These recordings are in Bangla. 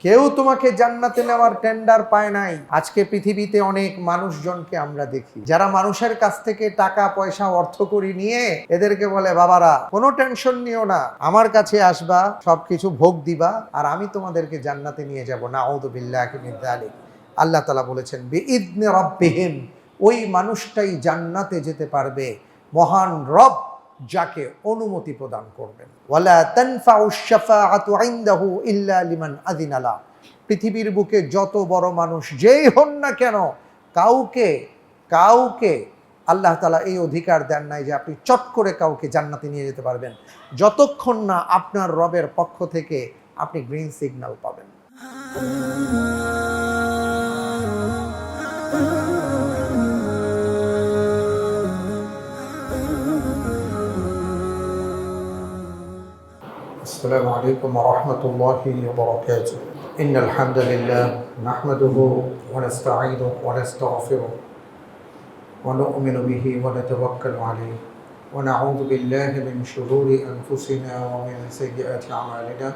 কেউ তোমাকে জান্নাতে নেওয়ার টেন্ডার পায় নাই। আজকে পৃথিবীতে অনেক মানুষজনকে আমরা দেখি যারা মানুষের কাছ থেকে টাকা পয়সা অর্থকড়ি নিয়ে এদেরকে বলে, বাবারা কোনো টেনশন নিও না, আমার কাছে আসবা, সবকিছু ভোগ দিবা, আর আমি তোমাদেরকে জান্নাতে নিয়ে যাব। নাউযু বিল্লাহি মিন যালিক। আল্লাহ তাআলা বলেছেন বিইذনি রাব্বিহিম, ওই মানুষটাই জান্নাতে যেতে পারবে মহান রব যাকে অনুমতি প্রদান করবেন। ওয়ালা তানফাউশ শাফাআতু ইনদাহু ইল্লা লিমান আযিনা লা। পৃথিবীর বুকে যত বড় মানুষ যেই হন না কেন, কাউকে আল্লাহ তাআলা এই অধিকার দেন নাই যে আপনি চট করে কাউকে জান্নাতে নিয়ে যেতে পারবেন, যতক্ষণ না আপনার রবের পক্ষ থেকে আপনি গ্রিন সিগন্যাল পাবেন। السلام عليكم ورحمة الله وبركاته. إن الحمد لله نحمده ونستعينه ونستغفره ونؤمن به ونتوكل عليه ونعوذ بالله من شرور أنفسنا ومن سيئات أعمالنا.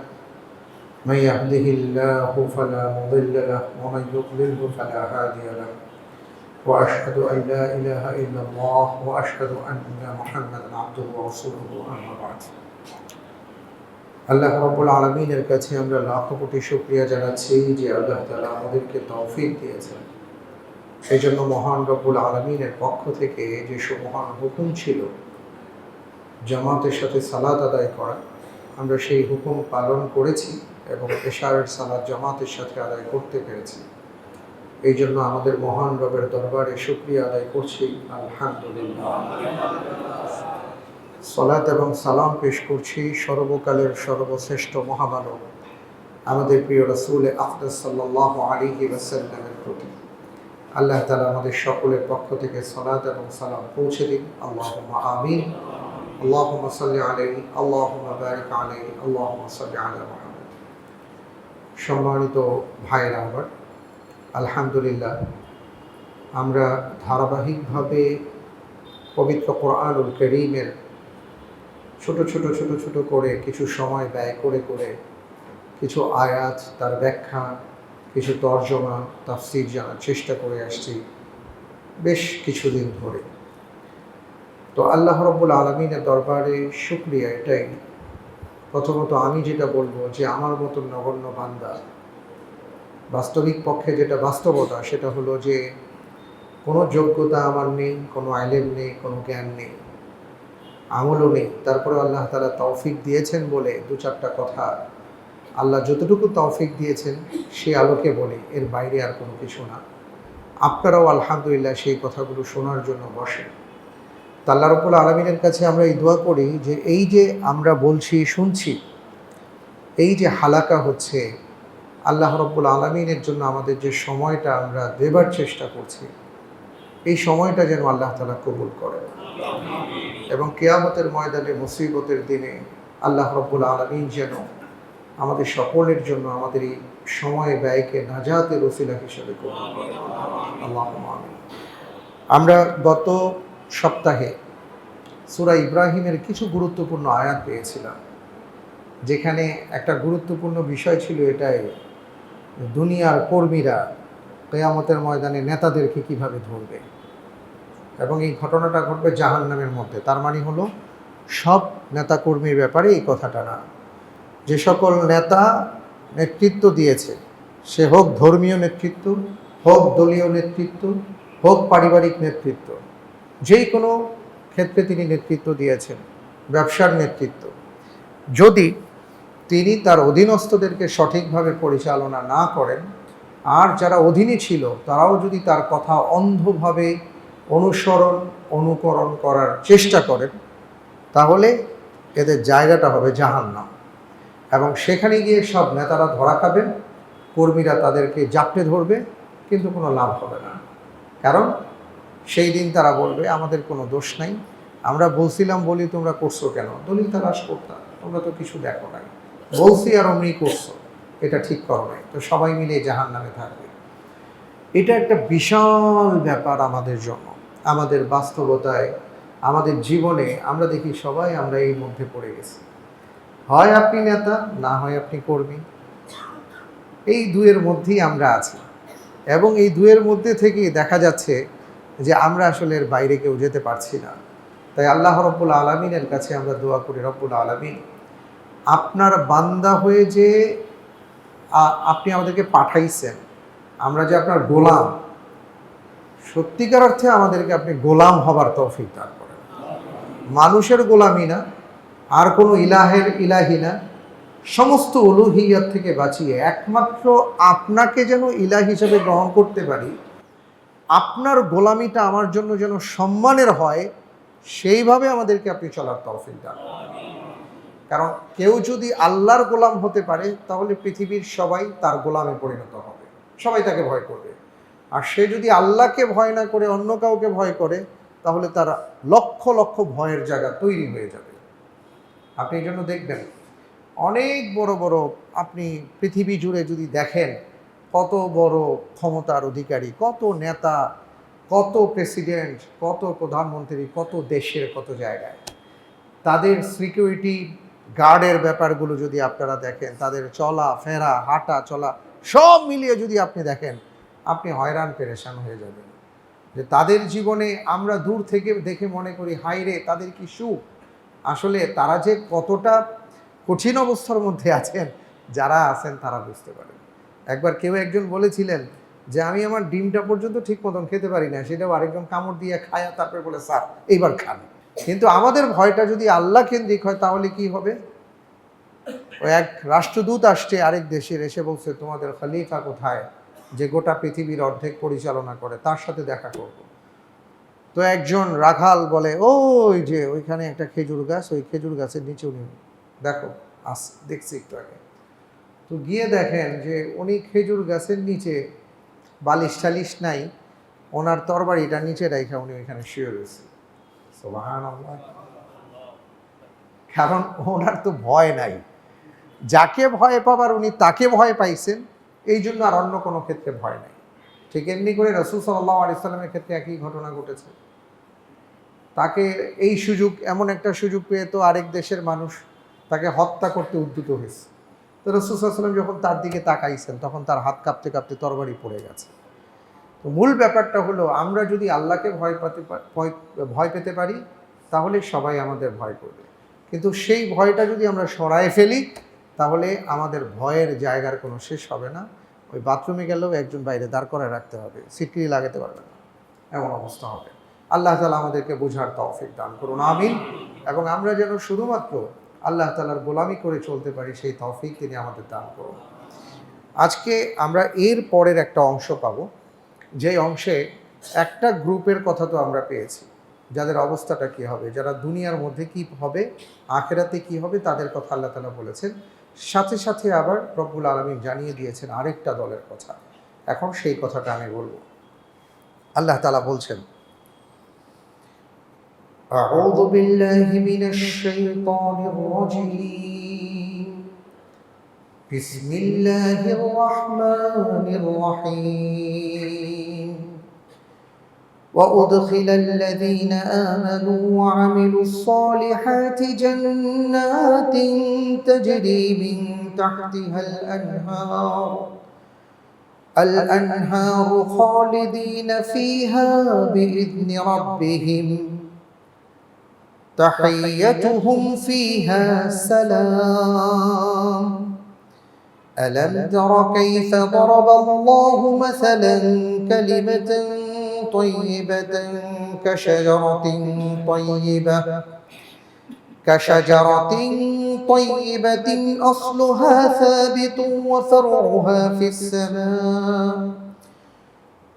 من يهده الله فلا مضل له ومن يضلله فلا هادي له. وأشهد أن لا إله إلا الله وأشهد أن محمدا عبده ورسوله. أما بعد. আল্লাহ রাব্বুল আলামিনের কাছে আমরা লাখো কোটি শুকরিয়া জানাচ্ছি যে আল্লাহ তাআলা আমাদেরকে তৌফিক দিয়েছেন। সেই জন্য মহান রব্বুল আলামিনের পক্ষ থেকে যে মহান হুকুম ছিল জামাতের সাথে সালাত আদায় করা, আমরা সেই হুকুম পালন করেছি এবং এশারের সালাত জামাতের সাথে আদায় করতে পেরেছি। এই জন্য আমাদের মহান রবের দরবারে শুকরিয়া আদায় করছি, আলহামদুলিল্লাহ। সালাত এবং সালাম পেশ করছি সর্বকালের সর্বশ্রেষ্ঠ মহামানব আমাদের প্রিয় রাসূল আকরাম সাল্লাল্লাহু আলাইহি ওয়াসাল্লামের প্রতি। আল্লাহ তাআলা আমাদের সকলের পক্ষ থেকে সালাত এবং সালাম পৌঁছে দিন। আল্লাহুম্মা আমিন। আল্লাহুম্মা সাল্লি আলাইহি, আল্লাহুম্মা বারিক আলাইহি, আল্লাহুম্মা সাল্লি আলা মুহাম্মদ। সম্মানিত ভাইরা আমার, আলহামদুলিল্লাহ আমরা ধারাবাহিকভাবে পবিত্র কোরআনুল কারীমের ছোট ছোট করে কিছু সময় ব্যয় করে কিছু আয়াত, তার ব্যাখ্যা, কিছু তর্জমা, তাফসীর জানার চেষ্টা করে আসছি বেশ কিছুদিন ধরে। তো আল্লাহ রাব্বুল আলামিনের দরবারে শুকরিয়া এটাই, প্রথমত আমি যেটা বলবো যে আমার মতন নগণ্য বান্দা, বাস্তবিক পক্ষে যেটা বাস্তবতা সেটা হলো যে কোনো যোগ্যতা আমার নেই, কোনো ইলম নেই, কোনো জ্ঞান নেই, আমলও নেই। তারপরে আল্লাহ তাআলা তৌফিক দিয়েছেন বলে দু চারটা কথা আল্লাহ যতটুকু তৌফিক দিয়েছেন সে আলোকে বলে, এর বাইরে আর কোনো কিছু না। আপনারাও আলহামদুলিল্লাহ সেই কথাগুলো শোনার জন্য বসেন। তা আল্লাহ রাব্বুল আলামিনের কাছে আমরা এই দোয়া করি যে এই যে আমরা বলছি শুনছি, এই যে হালাকা হচ্ছে, আল্লাহ রাব্বুল আলামিনের জন্য আমাদের যে সময়টা আমরা দেবার চেষ্টা করছি, এই সময়টা যেন আল্লাহ তাআলা কবুল করেন এবং কিয়ামতের ময়দানে মুসিবতের দিনে আল্লাহ রাব্বুল আলামিন যেন আমাদের সকলের জন্য আমাদের এই সময় ব্যয়কে নাজাতের ওসিলা হিসেবে কবুল করেন। আল্লাহুম্মা আমিন। আমরা গত সপ্তাহে সূরা ইব্রাহিমের কিছু গুরুত্বপূর্ণ আয়াত পেয়েছিলাম, যেখানে একটা গুরুত্বপূর্ণ বিষয় ছিল এটাই, দুনিয়ার কর্মীরা কিয়ামতের ময়দানে নেতাদেরকে কিভাবে ধরবে, এবং এই ঘটনাটা ঘটবে জাহান্নামের মধ্যে। তার মানে হলো সব নেতাকর্মীর ব্যাপারে এই কথাটা না, যে সকল নেতা নেতৃত্ব দিয়েছে, সে হোক ধর্মীয় নেতৃত্ব, হোক দলীয় নেতৃত্ব, হোক পারিবারিক নেতৃত্ব, যেই কোনো ক্ষেত্রে তিনি নেতৃত্ব দিয়েছেন, ব্যবসার নেতৃত্ব, যদি তিনি তার অধীনস্থদেরকে সঠিকভাবে পরিচালনা না করেন, আর যারা অধীনে ছিল তারাও যদি তার কথা অন্ধভাবে অনুকরণ করার চেষ্টা করেন, তাহলে এদের জায়গাটা হবে জাহান্নাম। এবং সেখানে গিয়ে সব নেতারা ধরা খাবেন, কর্মীরা তাদেরকে জাপটে ধরবে, কিন্তু কোনো লাভ হবে না। কারণ সেই দিন তারা বলবে আমাদের কোনো দোষ নাই, আমরা বলছিলাম বলি তোমরা করছো কেন, দলিল তালাশ করতাম, তোমরা তো কিছু দেখো নাই, বলছি আর অমনি করছো, এটা ঠিক করো নাই, তো সবাই মিলে জাহান্নামে থাকবে। এটা একটা বিশাল ব্যাপার আমাদের জন্য, আমাদের বাস্তবতায়, আমাদের জীবনে আমরা দেখি সবাই আমরা এই মধ্যে পড়ে গেছি। হয় আপনি নেতা, না হয় আপনি কর্মী। এই দুয়ের মধ্যেই আমরা আছি, এবং এই দুয়ের মধ্যে থেকেই দেখা যাচ্ছে যে আমরা আসলে এর বাইরে কেউ যেতে পারছি না। তাই আল্লাহ রব্বুল আলমিনের কাছে আমরা দোয়া করি, রব্বুল আলমিন আপনার বান্দা হয়ে যে আপনি আমাদেরকে পাঠাইছেন, আমরা যে আপনার গোলাম, সত্যিকার অর্থে আমাদেরকে আপনি গোলাম হবার তৌফিক দান করেন। মানুষের গোলামি না, আর কোনো ইলাহের ইলাহি না, সমস্ত উলুহিয়াত থেকে বাঁচিয়ে একমাত্র আপনাকে যেন ইলাহ হিসেবে গ্রহণ করতে পারি, আপনার গোলামিটা আমার জন্য যেন সম্মানের হয়, সেইভাবে আমাদেরকে আপনি চলার তৌফিক দান করেন। কারণ কেউ যদি আল্লাহর গোলাম হতে পারে তাহলে পৃথিবীর সবাই তার গোলামে পরিণত হবে, সবাই তাকে ভয় করবে। আর সে যদি আল্লাহকে ভয় না করে অন্য কাউকে ভয় করে, তাহলে তার লক্ষ লক্ষ ভয়ের জায়গা তৈরি হয়ে যাবে। আপনি এই জন্য দেখবেন অনেক বড় বড়, আপনি পৃথিবী জুড়ে যদি দেখেন কত বড় ক্ষমতার অধিকারী, কত নেতা, কত প্রেসিডেন্ট, কত প্রধানমন্ত্রী, কত দেশের কত জায়গায়, তাদের সিকিউরিটি গার্ডের ব্যাপারগুলো যদি আপনারা দেখেন, তাদের চলা ফেরা, হাঁটা চলা সব মিলিয়ে যদি আপনি দেখেন, আপনি হয়রান পেরেশান হয়ে যাবেন। যে তাদের জীবনে আমরা দূর থেকে দেখে মনে করি হায় রে তাদের কি সুখ, আসলে তারা যে কতটা কঠিন অবস্থার মধ্যে আছেন, যারা আছেন তারা বুঝতে পারেন। একবার কেউ একজন বলেছিলেন যে আমি আমার ডিমটা পর্যন্ত ঠিক মতন খেতে পারি না, সেটাও আরেকজন কামড় দিয়ে খায়া তারপরে বলে স্যার এইবার খান। কিন্তু আমাদের ভয়টা যদি আল্লাহ কেন্দ্রিক হয় তাহলে কি হবে? ওই এক রাষ্ট্রদূত আসছে আরেক দেশের, এসে বলছে তোমাদের খলিফা কোথায়, যে গোটা পৃথিবীর অর্ধেক পরিচালনা করে, তার সাথে দেখা করব। তো একজন রাখাল বলে ওই যে ওইখানে একটা খেজুর গাছ, ওই খেজুর গাছের নিচে উনি দেখো দেখছি একটু আগে। তো গিয়ে দেখেন যে উনি খেজুর গাছের নিচে, বালিশ টালিশ নাই, ওনার তরবারিটা নিচে রাইখা উনি ওইখানে শুয়ে রয়েছে। সুবহানাল্লাহ। কারণ ওনার তো ভয় নাই, যাকে ভয় পাবার উনি তাকে ভয় পাইছেন, এই জন্য আর অন্য কোনো ক্ষেত্রে ভয় নাই। ঠিক এমনি করে রাসূল সাল্লাল্লাহু আলাইহি সাল্লামের ক্ষেত্রে একই ঘটনা ঘটেছে। তাকে এই সুযোগ, এমন একটা সুযোগ পেয়ে তো আরেক দেশের মানুষ তাকে হত্যা করতে উদ্যত হয়েছে। তো রাসূল সাল্লাল্লাহু আলাইহি সাল্লাম যখন তার দিকে তাকাইছেন, তখন তার হাত কাঁপতে কাঁপতে তরবারি পড়ে গেছে। তো মূল ব্যাপারটা হলো, আমরা যদি আল্লাহকে ভয় পেতে পারি তাহলে সবাই আমাদের ভয় করবে। কিন্তু সেই ভয়টা যদি আমরা সরায় ফেলি, তাহলে আমাদের ভয়ের জায়গার কোনো শেষ হবে না। ওই বাথরুমে গেলেও একজন বাইরে দাঁড় করায় রাখতে হবে, সিটকিরি লাগাতে পারবে না, এমন অবস্থা হবে। আল্লাহ তাআলা আমাদেরকে বোঝার তৌফিক দান করুন, আমিন। এবং আমরা যেন শুধুমাত্র আল্লাহ তাআলার গোলামি করে চলতে পারি, সেই তৌফিক তিনি আমাদের দান করুন। আজকে আমরা এর পরের একটা অংশ পাবো, যে অংশে একটা গ্রুপের কথা তো আমরা পেয়েছি, যাদের অবস্থাটা কী হবে, যারা দুনিয়ার মধ্যে কী হবে, আখেরাতে কী হবে, তাদের কথা আল্লাহ তাআলা বলেছেন। সাথে সাথে আবার রব্বুল আলামিন জানিয়ে দিয়েছেন আরেকটা দলের কথা। এখন সেই কথাটা আমি বলবো। আল্লাহ তাআলা বলছেন, আউযু বিল্লাহি মিনাশ শাইতানির রাজীম, বিসমিল্লাহির রাহমানির রহিম। وأدخل الذين آمنوا وعملوا الصالحات جنات تجري من تحتها الأنهار خالدين فيها بإذن ربهم تحيتهم فيها سلام ألم تر كيف ضرب الله مثلا كلمة طيبة كشجرة طيبة أصلها ثابت وفرعها في السماء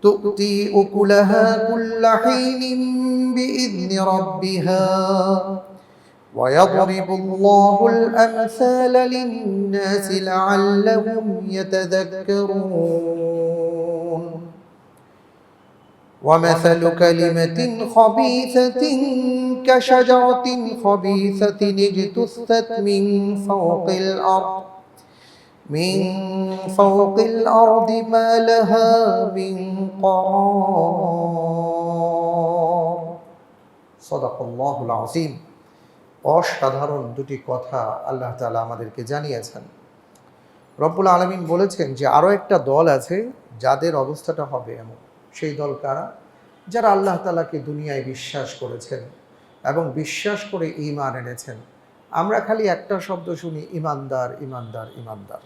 تؤتي أكلها كل حين بإذن ربها ويضرب الله الأمثال للناس لعلهم يتذكرون ومثل كلمة خبيثة كشجرة خبيثة اجتثت من فوق الأرض ما لها من قرار صدق الله العظيم। অসাধারণ দুটি কথা আল্লাহ তাআলা আমাদেরকে জানিয়েছেন। রব্বুল আলামিন বলেছেন যে আরও একটা দল আছে যাদের অবস্থাটা হবে এমন। সেই দল কারা? যারা আল্লাহ তাআলাকে দুনিয়ায় বিশ্বাস করেছেন এবং বিশ্বাস করে ঈমান এনেছেন। আমরা খালি একটা শব্দ শুনি, ঈমানদার, ঈমানদার, ঈমানদার।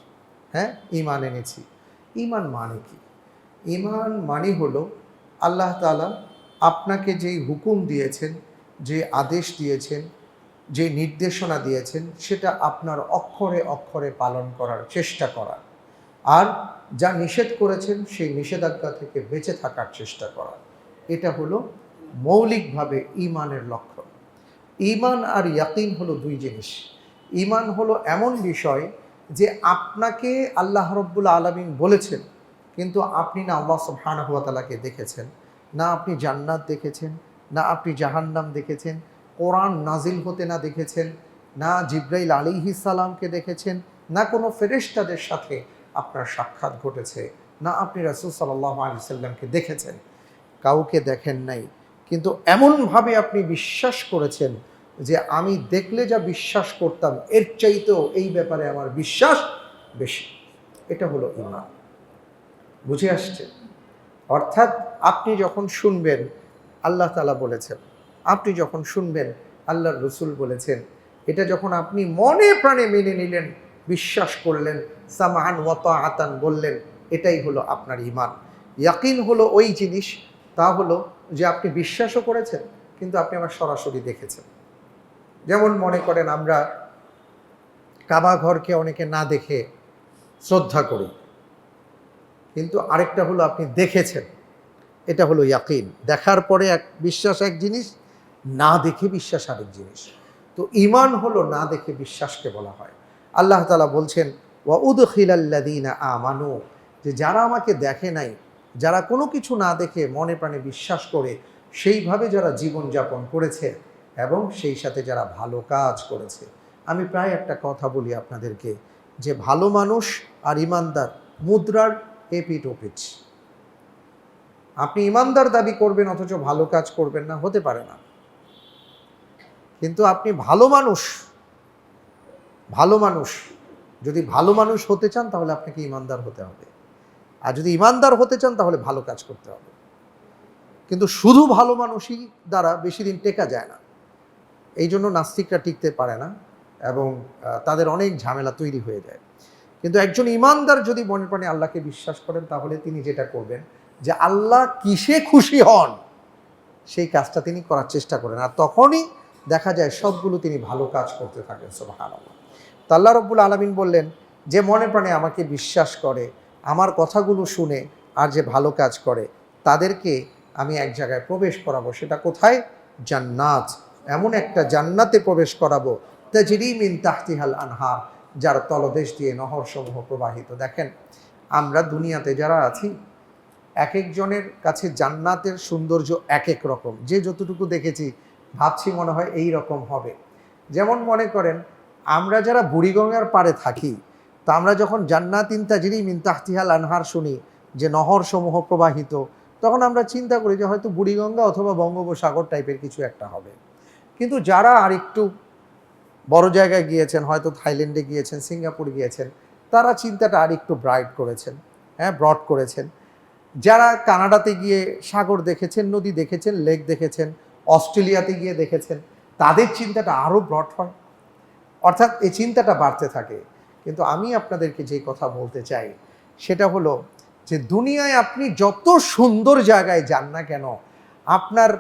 হ্যাঁ, ঈমান এনেছি। ঈমান মানে কি? ঈমান মানে হলো আল্লাহ তাআলা আপনাকে যেই হুকুম দিয়েছেন, যে আদেশ দিয়েছেন, যে নির্দেশনা দিয়েছেন, সেটা আপনার অক্ষরে অক্ষরে পালন করার চেষ্টা করা। আর যা নিষেধ করেছেন সেই নিষেধাজ্ঞা থেকে বেঁচে থাকার চেষ্টা করা। এটা হলো মৌলিকভাবে ঈমানের লক্ষণ। ঈমান আর ইয়াকিন হলো দুই জিনিস। ঈমান হলো এমন বিষয় যে আপনাকে আল্লাহ রাব্বুল আলামিন বলেছেন, কিন্তু আপনি না আল্লাহ সুবহানাহু ওয়া তাআলাকে দেখেছেন, না আপনি জান্নাত দেখেছেন, না আপনি জাহান্নাম দেখেছেন, কোরআন নাজিল হতে না দেখেছেন, না জিবরাইল আলাইহিস সালামকে দেখেছেন, না কোনো ফেরেশতাদের সাথে আপনার সাক্ষাৎ ঘটেছে, না আপনি রাসূল সাল্লাল্লাহু আলাইহি সাল্লামকে দেখেছেন, কাউকে দেখেন নাই, কিন্তু এমনভাবে আপনি বিশ্বাস করেছেন যে আমি দেখলে যা বিশ্বাস করতাম এর চাইতেও এই ব্যাপারে আমার বিশ্বাস বেশি। এটা হলো ঈমান। বুঝে আসছে? অর্থাৎ আপনি যখন শুনবেন আল্লাহ তাআলা বলেছেন, আপনি যখন শুনবেন আল্লাহর রসুল বলেছেন, এটা যখন আপনি মনে প্রাণে মেনে নিলেন, বিশ্বাস করলেন, সামাআন ওয়া তাআতান বললেন, এটাই হলো আপনার ঈমান। ইয়াকিন হলো ওই জিনিস, তা হলো যে আপনি বিশ্বাসও করেছেন কিন্তু আপনি আবার সরাসরি দেখেছেন। যেমন মনে করেন আমরা কাবা ঘরকে অনেকে না দেখে শ্রদ্ধা করি, কিন্তু আরেকটা হলো আপনি দেখেছেন, এটা হলো ইয়াকিন। দেখার পরে এক বিশ্বাস এক জিনিস, না দেখে বিশ্বাস আরেক জিনিস। তো ঈমান হলো না দেখে বিশ্বাসকে বলা হয়। আল্লাহ তাআলা বলছেন ওয়া উদখিলাল্লাযীনা আমানু, যে যারা আমাকে দেখে নাই, যারা কোনো কিছু না দেখে মনে প্রাণে বিশ্বাস করে সেইভাবে যারা জীবনযাপন করেছে এবং সেই সাথে যারা ভালো কাজ করেছে। আমি প্রায় একটা কথা বলি আপনাদেরকে যে ভালো মানুষ আর ঈমানদার মুদ্রার এপিঠ ওপিঠ। আপনি ঈমানদার দাবি করবেন অথচ ভালো কাজ করবেন না, হতে পারে না। কিন্তু আপনি ভালো মানুষ যদি ভালো মানুষ হতে চান তাহলে আপনাকে ঈমানদার হতে হবে, আর যদি ঈমানদার হতে চান তাহলে ভালো কাজ করতে হবে। কিন্তু শুধু ভালো মানুষই দ্বারা বেশি দিন টেকা যায় না। এই জন্য নাস্তিকরা টিকতে পারে না এবং তাদের অনেক ঝামেলা তৈরি হয়ে যায়। কিন্তু একজন ঈমানদার যদি মনে প্রাণে আল্লাহকে বিশ্বাস করেন তাহলে তিনি যেটা করবেন যে আল্লাহ কিসে খুশি হন সেই কাজটা তিনি করার চেষ্টা করেন, আর তখনই দেখা যায় সবগুলো তিনি ভালো কাজ করতে থাকেন। সুবহানাল্লাহ। তো আল্লাহ রাব্বুল আলামিন বললেন যে মনে প্রাণে আমাকে বিশ্বাস করে, আমার কথাগুলো শুনে আর যে ভালো কাজ করে তাদেরকে আমি এক জায়গায় প্রবেশ করাবো। সেটা কোথায়? জান্নাত। এমন একটা জান্নাতে প্রবেশ করাবো তাজরি মিন তাহতিহাল আনহার, যার তলদেশ দিয়ে নহরসমূহ প্রবাহিত। দেখেন, আমরা দুনিয়াতে যারা আছি এক একজনের কাছে জান্নাতের সৌন্দর্য এক এক রকম। যে যতটুকু দেখেছি ভাবছি মনে হয় এই রকম হবে। যেমন মনে করেন আমরা যারা বুড়িগঙ্গার পাড়ে থাকি, তা আমরা যখন জান্নাতিন তাজরি মিন তাহতিহাল আনহার শুনি, যে নহরসমূহ প্রবাহিত, তখন আমরা চিন্তা করি যে হয়তো বুড়িগঙ্গা অথবা বঙ্গোপসাগর টাইপের কিছু একটা হবে। কিন্তু যারা আর একটু বড় জায়গায় গিয়েছেন, হয়তো থাইল্যান্ডে গিয়েছেন, সিঙ্গাপুর গিয়েছেন, তারা চিন্তাটা আর একটু ব্রাইট করেছেন, ব্রড করেছেন। যারা কানাডাতে গিয়ে সাগর দেখেছেন, নদী দেখেছেন, লেক দেখেছেন, অস্ট্রেলিয়াতে গিয়ে দেখেছেন, তাদের চিন্তাটা আরও ব্রড হয়। অর্থাৎ এই চিন্তাটা বাড়তে থাকে। কিন্তু আমি আপনাদেরকে যে কথা বলতে চাই সেটা হলো যে দুনিয়ায় আপনি যত সুন্দর জায়গায় যান না কেন, আপনার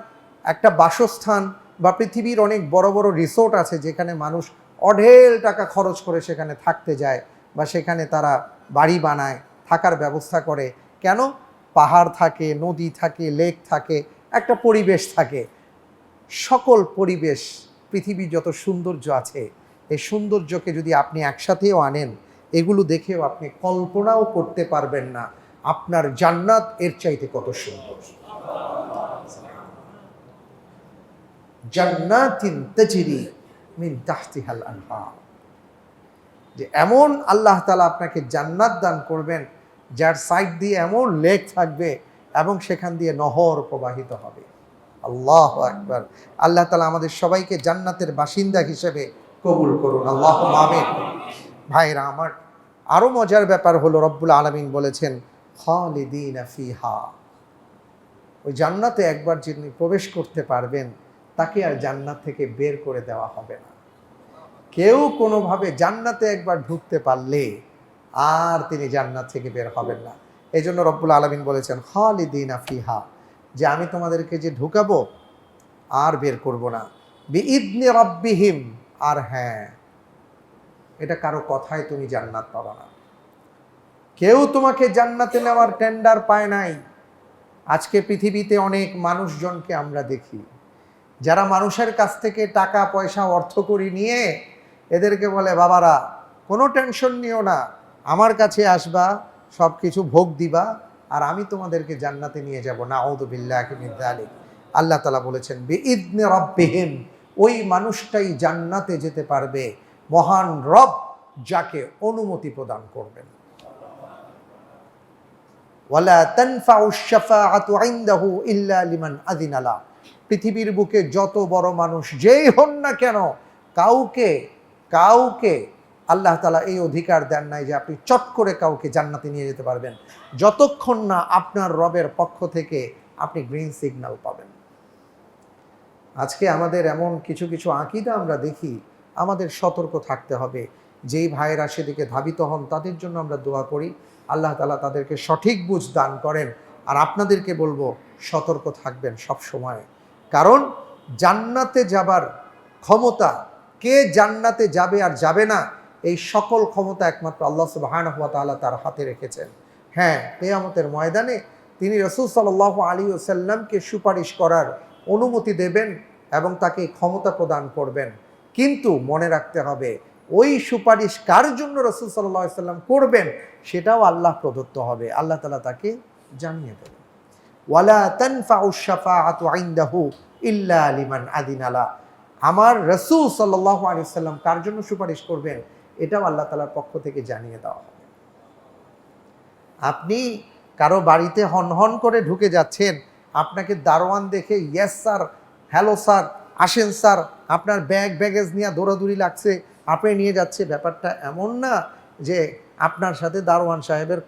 একটা বাসস্থান বা পৃথিবীর অনেক বড় বড় রিসোর্ট আছে যেখানে মানুষ অঢেল টাকা খরচ করে সেখানে থাকতে যায় বা সেখানে তারা বাড়ি বানায়, থাকার ব্যবস্থা করে। কেন? পাহাড় থাকে, নদী থাকে, লেক থাকে, একটা পরিবেশ থাকে। সকল পরিবেশ, পৃথিবীর যত সৌন্দর্য আছে, এই সৌন্দর্যকে যদি আপনি একসাথেও আনেন, এগুলো দেখেও আপনি কল্পনাও করতে পারবেন না আপনার জান্নাত এর চাইতে কত সুন্দর। জান্নাতিন তাজরি মিন তাহতিহাল আনহার, যে এমন আল্লাহ তাআলা আপনাকে জান্নাত দান করবেন যার সাইড দিয়ে এমন লেক থাকবে এবং সেখান দিয়ে নহর প্রবাহিত হবে। আল্লাহু আকবার। আল্লাহ তাআলা আমাদের সবাইকে জান্নাতের বাসিন্দা হিসেবে কবুল করুন, আল্লাহুম্মা আমিন। ভাইরা আমার, আরও মজার ব্যাপার হলো রব্বুল আলামিন বলেছেন খালিদিনা ফিহা, ওই জান্নাতে একবার যিনি প্রবেশ করতে পারবেন তাকে আর জান্নাত থেকে বের করে দেওয়া হবে না। কেউ কোনোভাবে জান্নাতে একবার ঢুকতে পারলে আর তিনি জান্নাত থেকে বের হবেন না। এই জন্য রব্বুল আলামিন বলেছেন খালিদিনা ফিহা, যে আমি তোমাদেরকে যে ঢুকাবো আর বের করব না। বিইদনি রাব্বিহিম, আর হ্যাঁ, এটা কারো কথায় তুমি জান্নাত পাবা না। কেউ তোমাকে জান্নাতে নেওয়ার টেন্ডার পায় নাই। আজকে পৃথিবীতে অনেক মানুষজনকে আমরা দেখি যারা মানুষের কাছ থেকে টাকা পয়সা অর্থকড়ি নিয়ে এদেরকে বলে বাবারা কোনো টেনশন নিও না, আমার কাছে আসবা, সব কিছু ভোগ দিবা, আর আমি তোমাদেরকে জান্নাতে নিয়ে যাব। নাউযু বিল্লাহি মিন যালিক। আল্লাহ তাআলা বলেছেন বিইদনি রাব্বিহিম, ওই মানুষটাই জান্নাতে যেতে পারবে মহান রব যাকে অনুমতি প্রদান করবেন। ওয়ালা তানফাউ শাফাআতু ইনদাহু ইল্লা লিমান আযিনা লা, পৃথিবীর বুকে যত বড় মানুষ যেই হন না কেন, কাউকে কাউকে আল্লাহ তাআলা এই অধিকার দেন নাই যে আপনি চট করে কাউকে জান্নাতে নিয়ে যেতে পারবেন, যতক্ষণ না আপনার রবের পক্ষ থেকে আপনি গ্রিন সিগন্যাল পাবেন। আজকে আমাদের এমন কিছু কিছু আকীদা আমরা দেখি, আমাদের সতর্ক থাকতে হবে। যেই ভাইয়েরা সেদিকে ধাবিত হন তাদের জন্য আমরা দোয়া করি, আল্লাহ তাআলা তাদেরকে সঠিক বুঝ দান করেন। আর আপনাদেরকে বলবো সতর্ক থাকবেন সব সময়, কারণ জান্নাতে যাবার ক্ষমতা, কে জান্নাতে যাবে আর যাবে না, এই সকল ক্ষমতা একমাত্র আল্লাহ সুবহানাহু ওয়া তাআলা তার হাতে রেখেছেন। হ্যাঁ, কিয়ামতের ময়দানে তিনি রাসূল সাল্লাল্লাহু আলাইহি ওয়াসাল্লামকে সুপারিশ করার অনুমতি দেবেন এবং তাকে ক্ষমতা প্রদান করবেন। কিন্তু মনে রাখতে হবে ওই সুপারিশ কার জন্য রাসূল সাল্লাল্লাহু আলাইহি ওয়াসাল্লাম করবেন সেটাও আল্লাহ প্রদত্ত হবে, আল্লাহ তাআলা তাকে জানিয়ে দেবেন। ওয়ালা তানফাউ শাফাআতু ইনদাহু ইল্লা লিমান আযিনা লা, আমার রাসূল সাল্লাল্লাহু আলাইহি ওয়াসাল্লাম কার জন্য সুপারিশ করবেন এটাও আল্লাহ তাআলার পক্ষ থেকে জানিয়ে দেওয়া হবে। আপনি কারো বাড়িতে হনহন করে ঢুকে যাচ্ছেন, আপনাকে দারোয়ান দেখে ইয়েস স্যার, হ্যালো স্যার, আসেন স্যার, আপনার ব্যাগেজ নিয়ে দৌড়াদৌড়ি লাগছে, আপনি নিয়ে যাচ্ছে। ব্যাপারটা এমন না যে আপনার সাথে দারোয়ান সাহেবের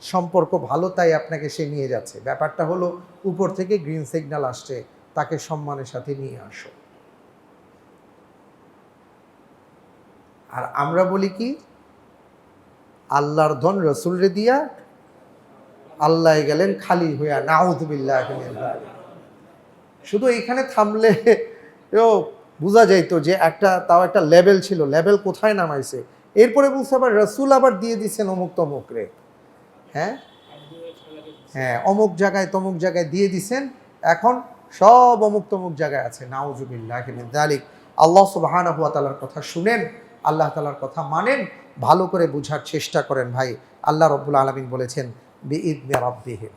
সম্পর্ক ভালো তাই আপনাকে সে নিয়ে যাচ্ছে। ব্যাপারটা হলো উপর থেকে গ্রিন সিগন্যাল আসছে, তাকে সম্মানের সাথে নিয়ে আসো। আর আমরা বলি কি, আল্লাহর ধন রসুলরে দিয়া আল্লাহ গেলেন খালি হইয়া, নাউযু বিল্লাহি মিন যালিক। শুধু এইখানে থামলে বোঝা যাইতো যে তাও একটা লেভেল ছিল, লেভেল কোথায় নামাইছে। এরপরে বলছে আবার রসুল আবার দিয়ে দিচ্ছেন অমুক তমুক রে, হ্যাঁ হ্যাঁ, অমুক জায়গায় তমুক জায়গায় দিয়ে দিছেন, এখন সব অমুক তমুক জায়গায় আছে। নাউযু বিল্লাহি মিন যালিক। আল্লাহ সুবহানাহু ওয়া তাআলার কথা শুনেন, আল্লাহ তাআলার কথা মানেন, ভালো করে বোঝার চেষ্টা করেন ভাই। আল্লাহ রাব্বুল আলামিন বলেছেন বিইদনি রাব্বিহিম,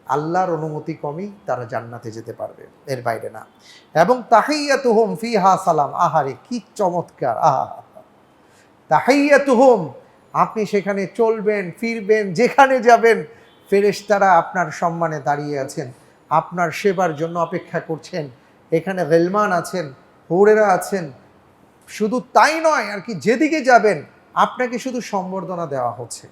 আল্লাহর অনুমতি কমই তারা জান্নাতে যেতে পারবে, এর বাইরে না। এবং তাহিয়াতুহুম ফিহা সালাম, আহারে কি চমৎকার! আহা, তাহিয়াতুহুম, আপনি সেখানে চলবেন ফিরবেন, যেখানে যাবেন ফেরেশতারা আপনার সম্মানে দাঁড়িয়ে আছেন, আপনার সেবার জন্য অপেক্ষা করছেন। এখানে গিলমান আছেন, হুরেরা আছেন। শুধু তাই নয়, আর কি, যেদিকে যাবেন আপনাকে শুধু সম্বর্ধনা দেওয়া হচ্ছে।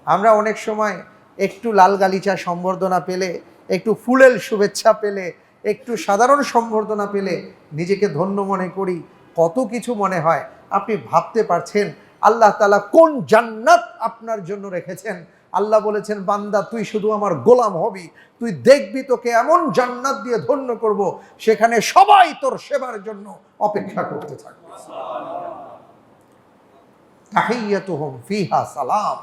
আমরা অনেক সময় একটু লাল গালিচা সম্বর্ধনা পেলে, একটু ফুলেল শুভেচ্ছা পেলে, একটু সাধারণ সম্বর্ধনা পেলে নিজেকে ধন্য মনে করি, কত কিছু মনে হয়। আপনি ভাবতে পারছেন আল্লাহ তাআলা কোন জান্নাত আপনার জন্য রেখেছেন। আল্লাহ বলেছেন বান্দা তুই শুধু আমার গোলাম হবি, তুই দেখবি তোকে এমন জান্নাত দিয়ে ধন্য করব, সেখানে সবাই তোর সেবার জন্য অপেক্ষা করতে থাকবে। তাহিয়াতুহুম ফিহা সালাম,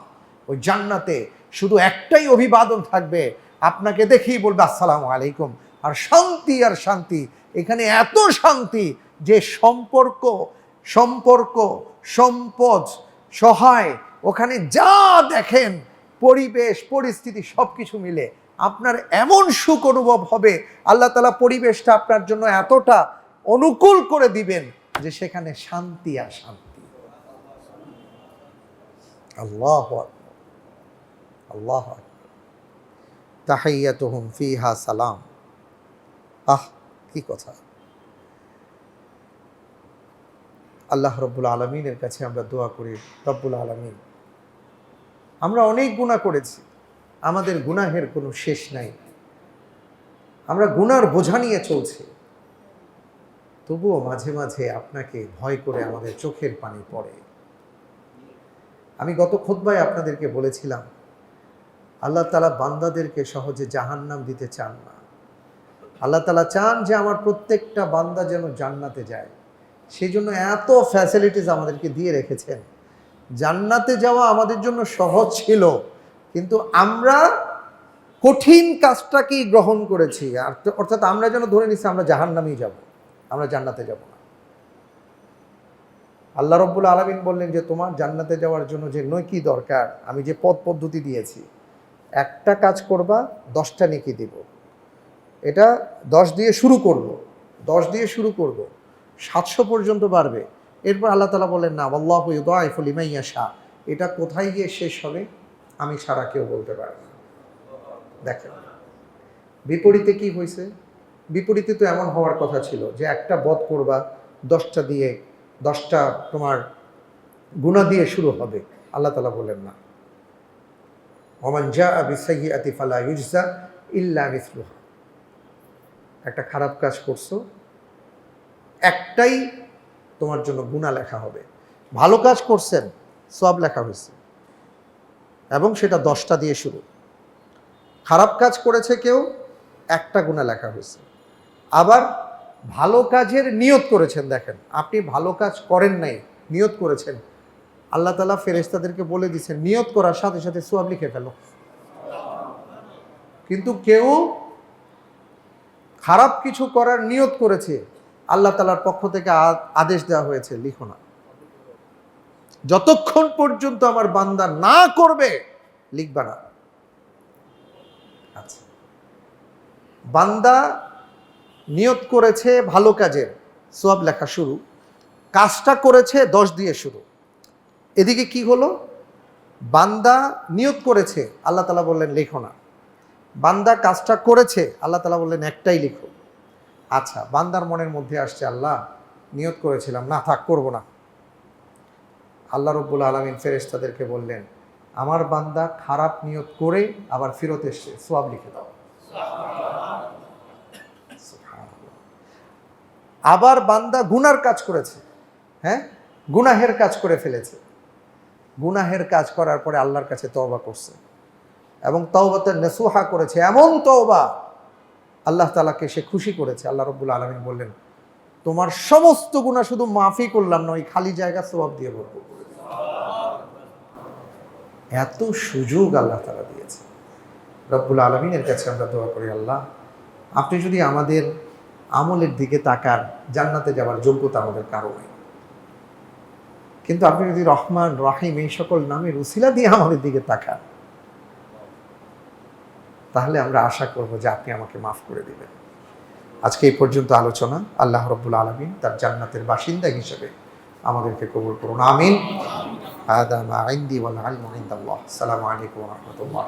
ওই জান্নাতে শুধু একটাই অভিবাদন থাকবে, আপনাকে দেখেই বলবে আসসালামু আলাইকুম, আর শান্তি আর শান্তি। এখানে এত শান্তি যে সম্পর্ক সম্পদ সহায়, ওখানে যা দেখেন পরিবেশ পরিস্থিতি সব কিছু মিলে আপনার এমন সুখ অনুভব হবে। আল্লাহ তাআলা পরিবেশটা আপনার জন্য এতটা অনুকূল করে দিবেন যে সেখানে শান্তি আর শান্তি। আল্লাহু আকবার, আল্লাহু আকবার। তাহিয়াতুহুম ফিহা সালাম, আহ কি কথা! আল্লাহ রব্বুল আলমিনের কাছে আমরা দোয়া করি, রব্বুল আলমিন, আমরা অনেক গুনাহ করেছি, আমাদের গুনাহের কোনো শেষ নাই, আমরা গুনার বোঝা নিয়ে চলছি, তবুও মাঝে মাঝে আপনাকে ভয় করে আমাদের চোখের পানি পড়ে। আমি গত খুতবায় আপনাদেরকে বলেছিলাম, আল্লাহ তাআলা বান্দাদেরকে সহজে জাহান্নাম দিতে চান না। আল্লাহ তাআলা চান যে আমার প্রত্যেকটা বান্দা যেন জান্নাতে যায়। সেই জন্য এত ফ্যাসিলিটিস আমাদেরকে দিয়ে রেখেছেন। জান্নাতে যাওয়া আমাদের জন্য সহজ ছিল, কিন্তু আমরা কঠিন কাজটাকেই গ্রহণ করেছি। অর্থাৎ আমরা যেন ধরে নিচ্ছি আমরা জাহান্নামেই যাব, আমরা জান্নাতে যাব না। আল্লাহ রব্বুল আলামিন বললেন যে তোমার জান্নাতে যাওয়ার জন্য যে নেকি দরকার, আমি যে পথ পদ্ধতি দিয়েছি, একটা কাজ করবা 10টা নেকি দিব। এটা 10 দিয়ে শুরু করব, 10 দিয়ে শুরু করব, 700 পর্যন্ত বাড়বে। এরপর আল্লাহ তাআলা বলেন না, আল্লাহু ইউদাইফু লিমান ইয়াশা, এটা কোথায় গিয়ে শেষ হবে আমি ছাড়া কেউ বলতে পারে না। দেখেন বিপরীতে কি হয়েছে, বিপরীতে তো এমন হওয়ার কথা ছিল যে একটা বদ করবা 10টা দিয়ে, 10টা তোমার গুনাহ দিয়ে শুরু হবে। আল্লাহ তাআলা বলেন না, ওমান জাআ বিসাইয়্যাতি ফালা ইউজজা ইল্লা মিসলুহা, একটা খারাপ কাজ করছো, একটাই তোমার জন্য গুনাহ লেখা হবে। ভালো কাজ করছেন, সওয়াব লেখা হয়েছে, এবং সেটা 10টা দিয়ে শুরু। খারাপ কাজ করেছে কেউ, একটা গুনাহ লেখা হয়েছে। আবার ভালো কাজের নিয়ত করেছেন, দেখেন আপনি ভালো কাজ করেন নাই, নিয়ত করেছেন, আল্লাহ তাআলা ফেরেশতাদেরকে বলে দিয়েছেন নিয়ত করার সাথে সাথে সওয়াব লিখে ফেলো। কিন্তু কেউ খারাপ কিছু করার নিয়ত করেছে, আল্লাহ তাআলার পক্ষ থেকে আদেশ দেওয়া হয়েছে লিখো না, যতক্ষণ পর্যন্ত আমার বান্দা না করবে লিখবা না। আচ্ছা, বান্দা নিয়ত করেছে ভালো কাজের, সওয়াব লেখা শুরু, কাজটা করেছে 10 দিয়ে শুরু। এদিকে কি হলো, বান্দা নিয়ত করেছে, আল্লাহ তাআলা বললেন লিখো না। বান্দা কাজটা করেছে, আল্লাহ তাআলা বললেন একটাই লিখো। আচ্ছা, বান্দার মনের মধ্যে আসছে আল্লাহ নিয়ত করেছিলাম, না থাক করব না। আল্লাহ রব্বুল আলামিন ফেরেশতাদেরকে বললেন আমার বান্দা খারাপ নিয়ত করে আবার ফেরত এসছে, সওয়াব লিখে দাও। আবার বান্দা গুনার কাজ করেছে, হ্যাঁ গুনাহের কাজ করে ফেলেছে, গুনাহের কাজ করার পরে আল্লাহর কাছে তওবা করছে এবং তওবাতে নসুহা করেছে, এমন তওবা আল্লাহ তাআলাকে সে খুশি করেছে। আল্লাহ রব্বুল আলামিন বললেন তোমার সমস্ত গুনাহ শুধু মাফই করলাম না, ওই খালি জায়গা সওয়াব দিয়ে ভরপুর করে দিলাম। এত সুযোগ আল্লাহ তাআলা দিয়েছে। রব্বুল আলামিনের কাছে আমরা দোয়া করি, আল্লাহ আপনি যদি আমাদের আমলের দিকে তাকান, জান্নাতে যাওয়ার যোগ্যতা আমাদের কারো নেই, কিন্তু আপনি যদি রহমান রাহিম এই সকল নামের উসিলা দিয়ে আমাদের দিকে তাকান, তাহলে আমরা আশা করব যে আপনি আমাকে মাফ করে দিবেন। আজকে এই পর্যন্ত আলোচনা। আল্লাহ রব্বুল আলামিন তার জান্নাতের বাসিন্দা হিসেবে আমাদেরকে কবুল করুন, আমিন। হাদা মা ইনদি ওয়াল ইলমু ইনদাল্লাহ। আসসালামু আলাইকুম ওয়া রাহমাতুল্লাহ।